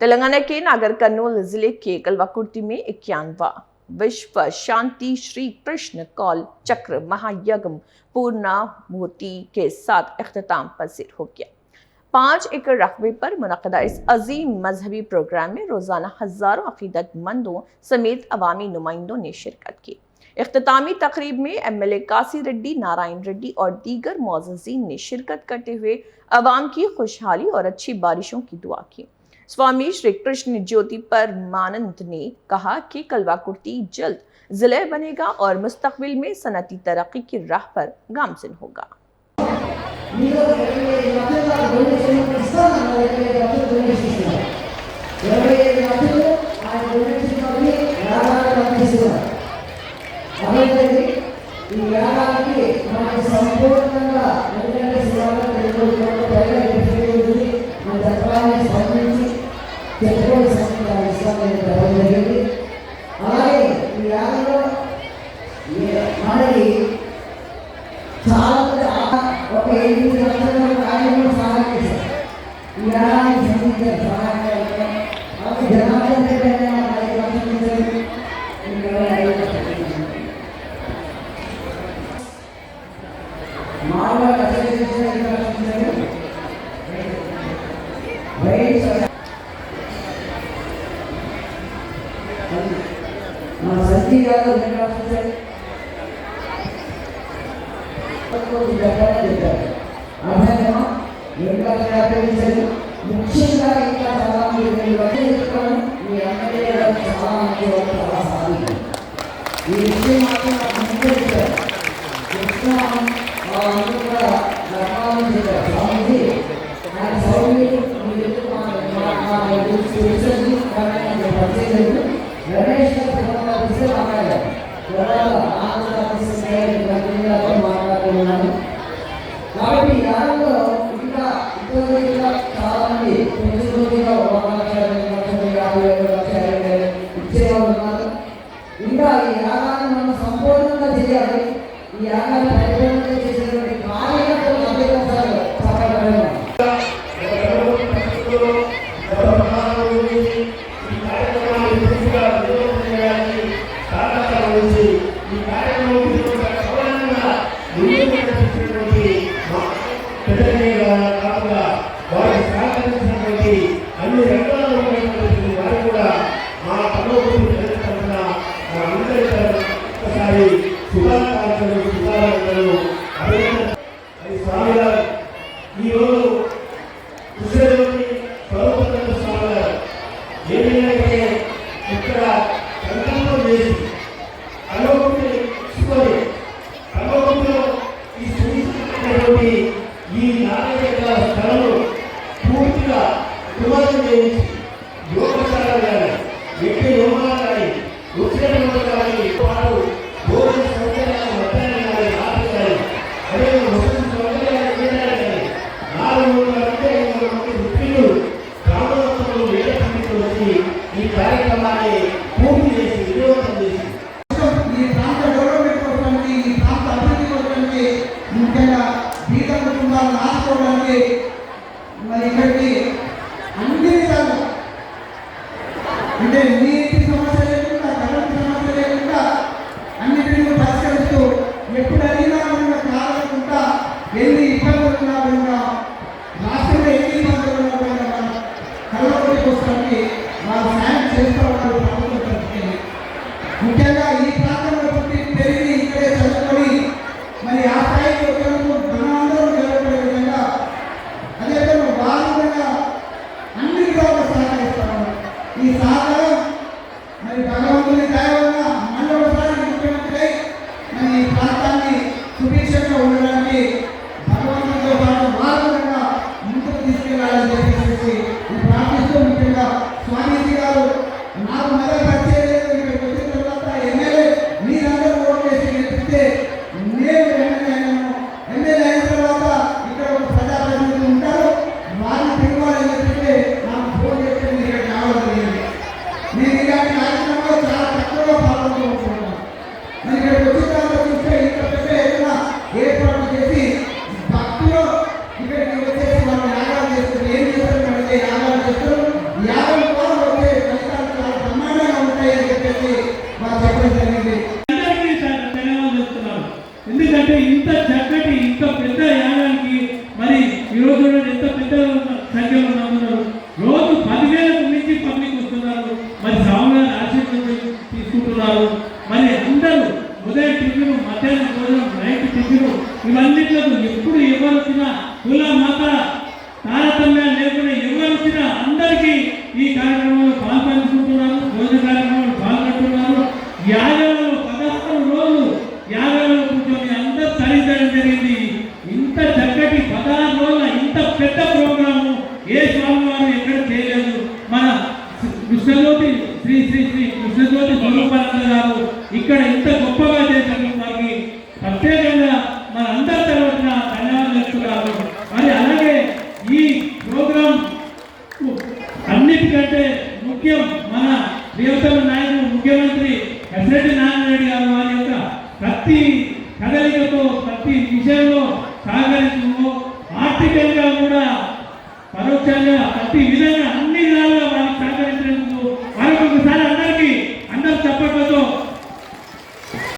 तेलंगाना के नागर कर्नूल जिले के कलवाकुर्ती में 51वां विश्व शांति श्री कृष्ण कौल चक्र महायज्ञ पूर्णाहुति के साथ इख्तिताम पजीर हो गया। 5 एकड़ रकबे पर मुनक़दा इस अजीम मजहबी प्रोग्राम में रोजाना हजारों अकीदतमंदों समेत अवामी नुमाइंदों ने शिरकत की। इख्तितामी तकरीब में MLA कासी रेड्डी, नारायण रेड्डी और दीगर मोअज़्ज़िज़ीन ने शिरकत करते हुए अवाम की खुशहाली और अच्छी बारिशों की दुआ की। स्वामी श्री कृष्ण ज्योति परमानंद ने कहा कि कलवाकुर्ती जल्द जिले बनेगा और मुस्तकबिल में सनती तरक्की की राह पर गामज़िन होगा। ఇక్కడికి వచ్చేసి మనం యాగాలు చేస్తారు. ఏం చేస్తారు అంటే యాగాలు చేస్తారు. యాగం మాకు చెప్పడం జరిగింది. అందరికీ ధన్యవాదాలు చెప్తున్నారు. ఎందుకంటే ఇంత చక్కటి ఇంత పెద్ద యాగానికి మరి ఈ రోజు ఎంత పెద్ద సంఖ్యలో నమ్ముతున్నారు. రోజు 10,000 నుంచి పబ్లిక్ వస్తున్నారు. మరి స్వామివారి ఆశీర్వాదం తీసుకుంటున్నారు. మరి అందరూ ఉదయం టిఫిన్, మధ్యాహ్నం భోజనం, నైట్ టిఫిన్ ఇవన్నిట్లో ఎప్పుడు ఎవరు వచ్చినా కుల మత తారతమ్యాలు లేకుండా ఎవరు వచ్చినా అందరికీ ఈ కార్యక్రమంలో పాల్పంచుకుంటున్నారు. భోజన కార్యక్రమంలో పాల్గొంటున్నారు. యాగంలో 16 రోజులు యాగంలో కూర్చొని అందరూ తరించడం జరిగింది. ఇంత చక్కటి 16 రోజుల ఇంత పెద్ద ప్రోగ్రాము ఏ స్వామివారు ఎక్కడ చేయలేదు. మన కృష్ణజ్యోతి శ్రీ శ్రీ శ్రీ కృష్ణజ్యోతి స్వరూపానంద గారు ఇక్కడ ఇంత గొప్పగా చేసినందుకు వారికి ప్రత్యేకంగా మన అందరి తరఫున ధన్యవాదాలు చెప్తున్నారు. మరి అలాగే ఈ ప్రోగ్రాం అన్నిటికంటే ముఖ్యం మన ప్రియతమ నాయకుడు ముఖ్యమంత్రి ఎస్రెడ్డి నారాయణ రెడ్డి గారు వారి యొక్క ప్రతి కదలిక